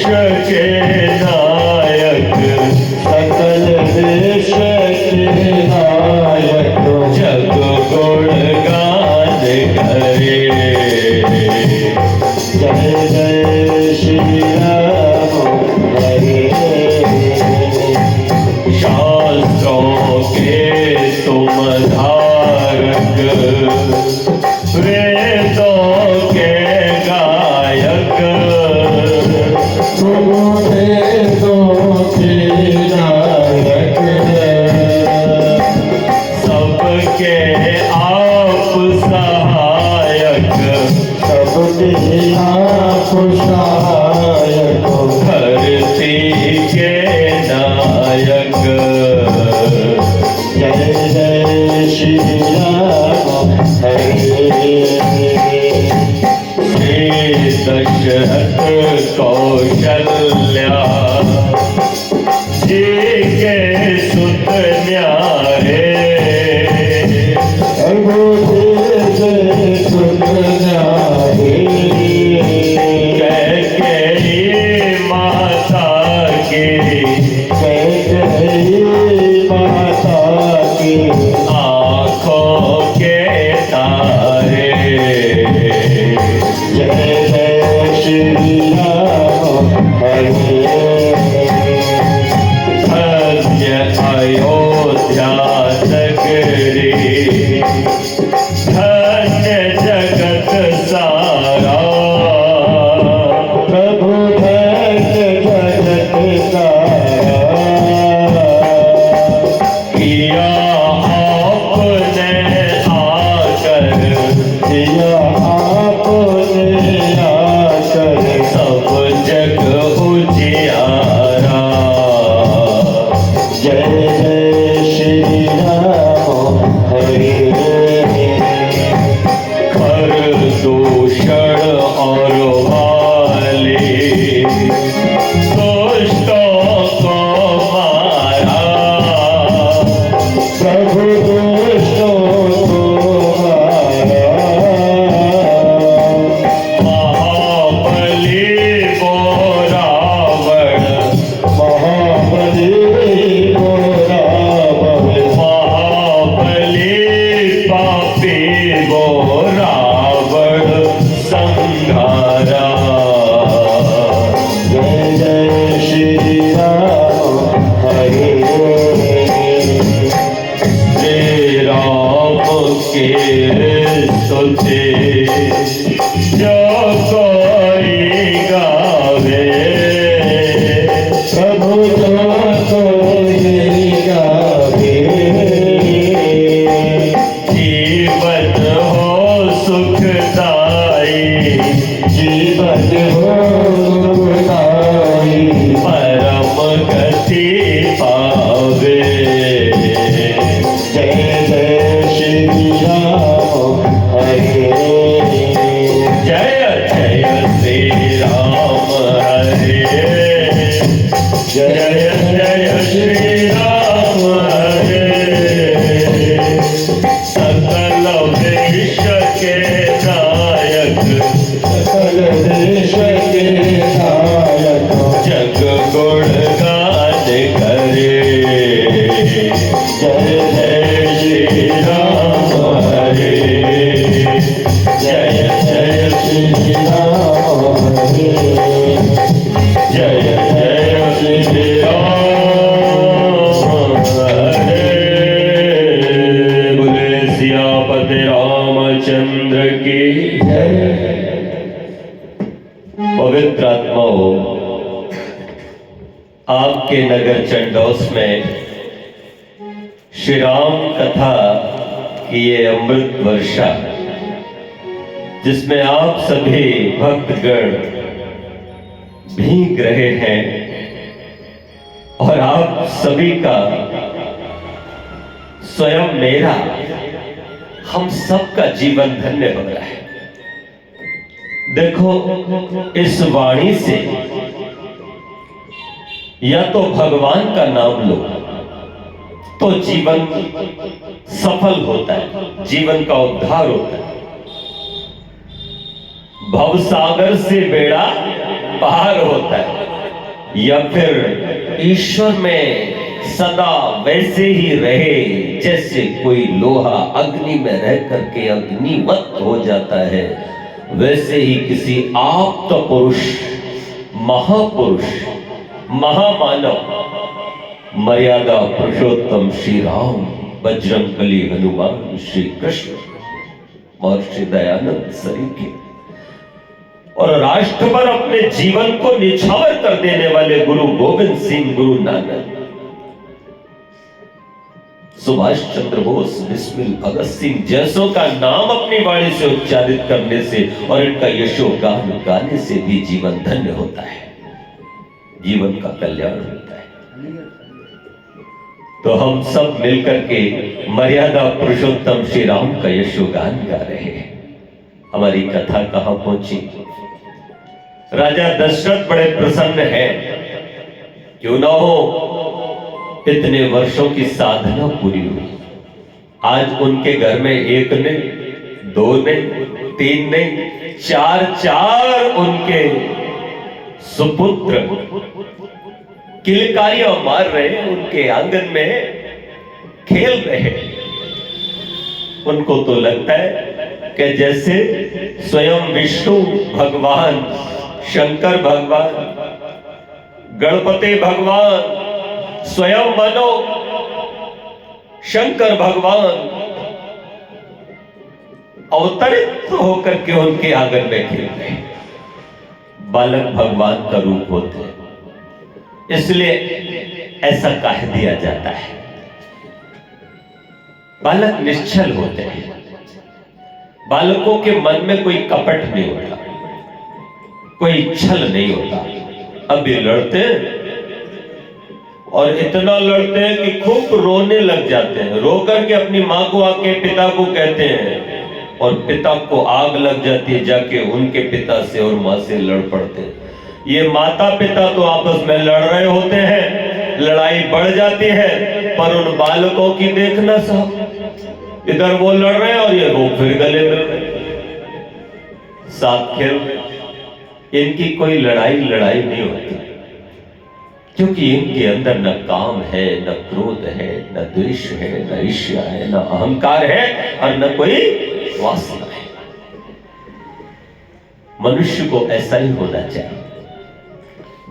के नायक, सकल विश्व के नायक, जग गुण गान करे। जय जय श्री राम हरे। शास्त्रों के तुम धारक, वेदों के गायक, तुम वेदों के नायक, सबके आप सहायक, सबके आप सहायक, धरती के नायक। जय जय श्री राम हरे। श्री दशरथ कौशल्या जी के सुत न्यारे, कैकेयी माता की आँखों के तारे। जय जय श्री राम हरे। धन्य अयोध्या नगरी, धन्य जगत सारा, प्रभु धन्य जगत सारा, किया आपने आकर, दिया आपने आकर, सब जग उजियारा। जय जय श्री राम हरे। कर दूषण और वाली, दुष्टों को मारा, प्रभु दुष्टों को मारा, महाबली वो रावण, महाबली को रावण, महाबली पापी वो रावण संहारा। जय जय श्री राम हरे। श्री राम की स्तुति जो कोई गावे, प्रभु जो कोई गावे, जीवन हो सुखदाई, जीवन हो सुखदाई, परम गति पावे। जय जय श्री राम हरे। जय जय श्री राम हरे। जय जय श्री राम हरे। सकल विश्व के नायक, सकल विश्व के नायक, जग गुण गान करे। जय जय श्री राम हरे। जय जय श्री राम हरे। जय जय श्री राम हरे। बोले सियापति रामचंद्र की पवित्र आत्माओं, आपके नगर चंडोस में श्री राम कथा की ये अमृत वर्षा, जिसमें आप सभी भक्तगण भीग रहे हैं और आप सभी का, स्वयं मेरा, हम सबका जीवन धन्य हो रहा है। देखो, इस वाणी से या तो भगवान का नाम लो तो जीवन सफल होता है, जीवन का उद्धार होता है। भवसागर से बेड़ा पार होता है। या फिर ईश्वर में सदा वैसे ही रहे जैसे कोई लोहा अग्नि में रह करके अग्निवत हो जाता है, वैसे ही किसी आप्त पुरुष, महापुरुष, महामानव, मर्यादा पुरुषोत्तम श्री राम, बजरंगबली हनुमान, श्री कृष्ण, महर्षि दयानंद सरीखे और राष्ट्र पर अपने जीवन को निछावर कर देने वाले गुरु गोविंद सिंह, गुरु नानक, सुभाष चंद्र बोस, बिस्मिल भगत सिंह जैसों का नाम अपनी वाणी से उच्चारित करने से और इनका यशोगान गाने से भी जीवन धन्य होता है, जीवन का कल्याण होता है। तो हम सब मिलकर के मर्यादा पुरुषोत्तम श्री राम का यशोगान गा रहे हैं। हमारी कथा कहां पहुंची? राजा दशरथ बड़े प्रसन्न हैं, क्यों ना हो, इतने वर्षों की साधना पूरी हुई। आज उनके घर में एक नहीं, दो नहीं, तीन नहीं, चार उनके सुपुत्र किलकारियां मार रहे, उनके आंगन में खेल रहे। उनको तो लगता है कि जैसे स्वयं विष्णु भगवान, शंकर भगवान, गणपति भगवान, स्वयं मनो शंकर भगवान अवतरित होकर के उनके आंगन में खेल रहे। बालक भगवान का रूप होते हैं, इसलिए ऐसा कह दिया जाता है। बालक निश्चल होते हैं, बालकों के मन में कोई कपट नहीं होता, कोई छल नहीं होता। अभी लड़ते हैं और इतना लड़ते हैं कि खूब रोने लग जाते हैं, रो करके अपनी माँ को आके पिता को कहते हैं और पिता को आग लग जाती है, जाके उनके पिता से और माँ से लड़ पड़ते हैं। ये माता पिता तो आपस में लड़ रहे होते हैं, लड़ाई बढ़ जाती है, पर उन बालकों की देखना साहब, इधर वो लड़ रहे हैं और ये वो फिर गले मिल रहे, साथ खेल रहे। इनकी कोई लड़ाई नहीं होती, क्योंकि इनके अंदर न काम है, न क्रोध है, न द्वेष है, न ईर्ष्या है, न अहंकार है और न कोई वासना है। मनुष्य को ऐसा ही होना चाहिए,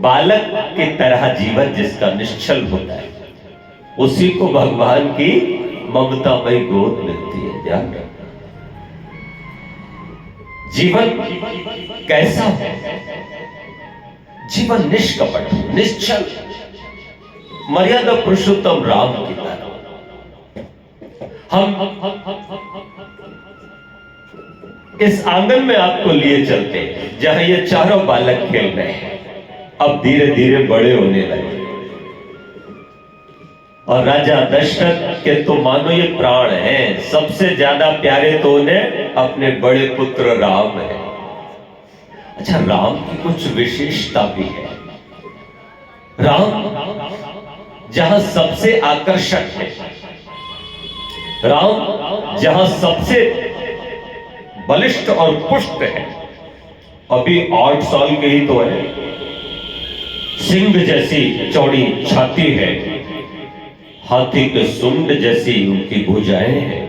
बालक की तरह जीवन जिसका निश्चल होता है, उसी को भगवान की ममतामयी गोद मिलती है। ध्यान रखना, जीवन कैसा है? जीवन निष्कपट, निश्चल, मर्यादा पुरुषोत्तम राम की तरह। हम इस आंगन में आपको लिए चलते हैं जहां ये चारों बालक खेल रहे हैं, अब धीरे धीरे बड़े होने लगे। और राजा दशरथ के तो मानो ये प्राण हैं, सबसे ज्यादा प्यारे तो उन्हें अपने बड़े पुत्र राम है। अच्छा, राम की कुछ विशेषता भी है। राम जहां सबसे आकर्षक है, राम जहां सबसे बलिष्ठ और पुष्ट है, अभी 8 साल के ही तो है, सिंह जैसी चौड़ी छाती है, हाथी के सुंड जैसी उनकी भुजाएं हैं,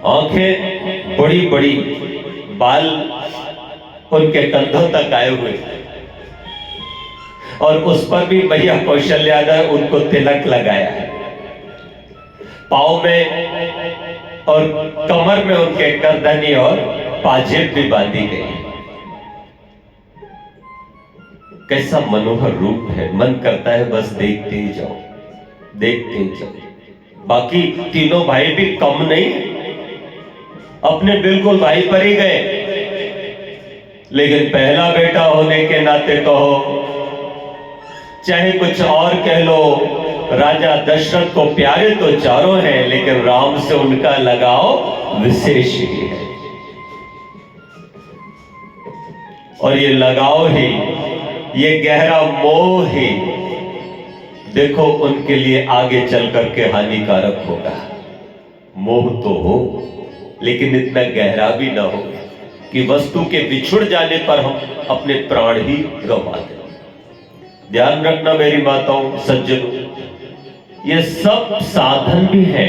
आंखें बड़ी बड़ी, बाल उनके कंधों तक आए हुए, और उस पर भी भैया कौशल्या ने उनको तिलक लगाया है। पाँव में और कमर में उनके गर्दनी और पाजेब भी बांधी गई। कैसा मनोहर रूप है, मन करता है बस देखते ही जाओ, देखते ही जाओ। बाकी तीनों भाई भी कम नहीं, अपने बिल्कुल भाई पर ही गए, लेकिन पहला बेटा होने के नाते कहो, चाहे कुछ और कह लो, राजा दशरथ को प्यारे तो चारों हैं, लेकिन राम से उनका लगाव विशेष ही है। और ये लगाव ही, ये गहरा मोह ही देखो उनके लिए आगे चल करके हानिकारक होगा। मोह तो हो, लेकिन इतना गहरा भी ना हो कि वस्तु के बिछुड़ जाने पर हम अपने प्राण ही गंवा दें। ध्यान रखना मेरी माताओं सज्जनों, ये सब साधन भी है,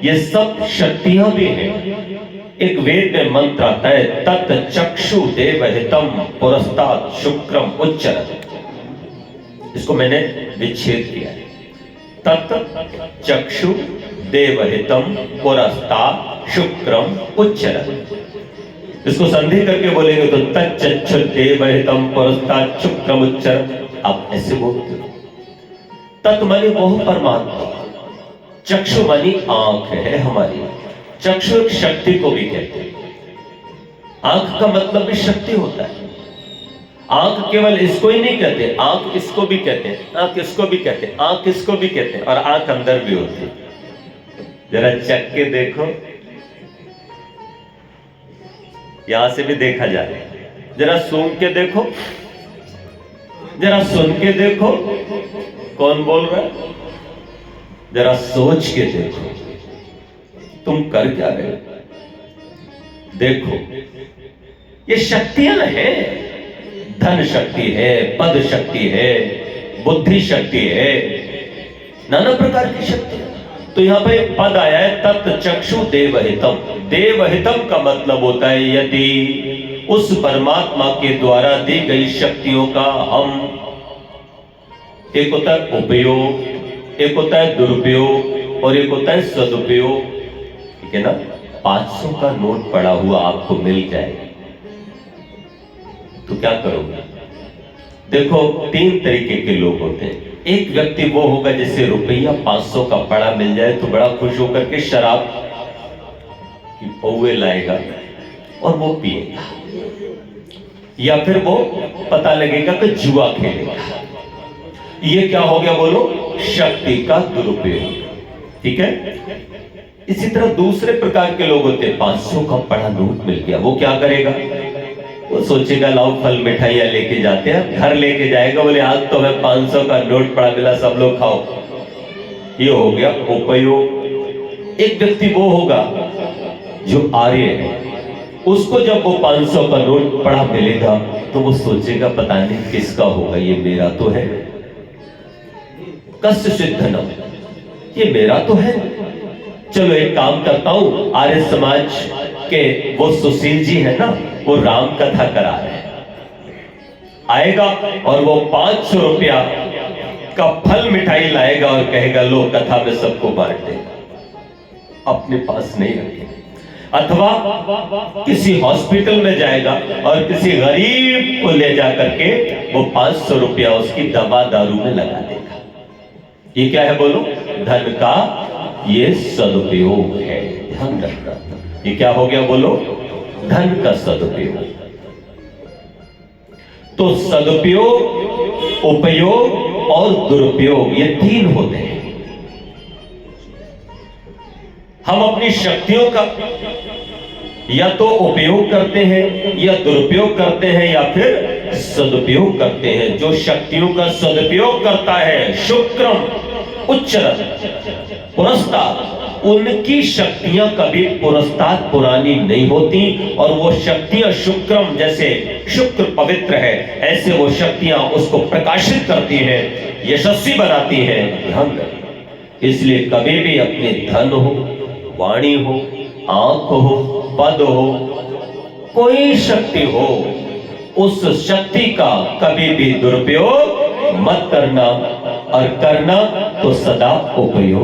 ये सब शक्तियां भी हैं। एक वेद में मंत्र आता है, तत् चक्षु देवहितम पुरस्तात् शुक्रम उच्चरत्। इसको मैंने विच्छेद किया है। तत् चक्षु देवहितम पुरस्तात् शुक्रम उच्चरत्। इसको संधि करके बोलेंगे तो तच्चक्षु देवहितम पुरस्तात् शुक्रम उच्चरत्। आप ऐसे बोलते हो। तत् मानी वह परमात्मा, चक्षु मानी आंख है हमारी। चक्षु एक शक्ति को भी कहते हैं। आंख का मतलब भी शक्ति होता है। आंख केवल इसको ही नहीं कहते, आंख इसको भी कहते हैं, आंख इसको भी कहते हैं, आंख इसको भी कहते हैं, और आंख अंदर भी होती है। जरा चख के देखो, यहां से भी देखा जाए। जरा सूंघ के देखो, जरा सुन के देखो, कौन बोल रहा है? जरा सोच के देखो, तुम कर क्या रहे हो? देखो, ये शक्तियां हैं। धन शक्ति है, पद शक्ति है, बुद्धि शक्ति है, नाना प्रकार की शक्ति है। तो यहां पर एक पद आया है, तत् चक्षु देवहितम। देवहितम का मतलब होता है यदि उस परमात्मा के द्वारा दी गई शक्तियों का हम, एक होता है उपयोग, एक होता है दुरुपयोग, और एक होता है सदुपयोग। ठीक है ना? 500 का नोट पड़ा हुआ आपको मिल जाए तो क्या करोगे? देखो, 3 तरीके के लोग होते हैं। एक व्यक्ति वो होगा जिसे रुपया 500 का पड़ा मिल जाए तो बड़ा खुश होकर के शराब की पौवे लाएगा और वो पिएगा, या फिर वो पता लगेगा कि जुआ खेलेगा। ये क्या हो गया बोलो? शक्ति का दुरुपयोग। ठीक है? इसी तरह दूसरे प्रकार के लोग होते हैं, 500 का पड़ा नोट मिल गया, वो क्या करेगा? वो सोचेगा लाओ फल मिठाइयां लेके जाते हैं, घर लेके जाएगा, बोले आज तो हमें 500 का नोट पड़ा मिला, सब लोग खाओ। ये हो गया उपयोग। एक व्यक्ति वो होगा जो आर्य है, उसको जब वो 500 का नोट पड़ा मिलेगा तो वो सोचेगा पता नहीं किसका होगा, ये मेरा तो है। कष्ट सिद्धनम, ये मेरा तो है। चलो एक काम करता हूं, आर्य समाज के वो सुशील जी है ना, वो राम कथा करा रहे हैं, आएगा और वो 500 रुपया का फल मिठाई लाएगा और कहेगा लो कथा में सबको बांट देगा, अपने पास नहीं रखेगा। अथवा किसी हॉस्पिटल में जाएगा और किसी गरीब को ले जाकर के वो 500 रुपया उसकी दवा दारू में लगा देगा। ये क्या है बोलो? धन का ये सदुपयोग है। ध्यान रखना, ये क्या हो गया बोलो? धन का सदुपयोग। तो सदुपयोग, उपयोग और दुरुपयोग, ये 3 होते हैं। हम अपनी शक्तियों का या तो उपयोग करते हैं या दुरुपयोग करते हैं या फिर सदुपयोग करते हैं। जो शक्तियों का सदुपयोग करता है, शुक्रम उच्चरत् पुरस्तात्, उनकी शक्तियां कभी पुरस्तात् पुरानी नहीं होती, और वो शक्तियां शुक्रम, जैसे शुक्र पवित्र है ऐसे वो शक्तियां उसको प्रकाशित करती हैं, यशस्वी बनाती हैं। ध्यान रखें, इसलिए कभी भी अपने धन हो, वाणी हो, आंख हो, पद हो, कोई शक्ति हो, उस शक्ति का कभी भी दुरुपयोग मत करना, और करना तो सदा उपयोग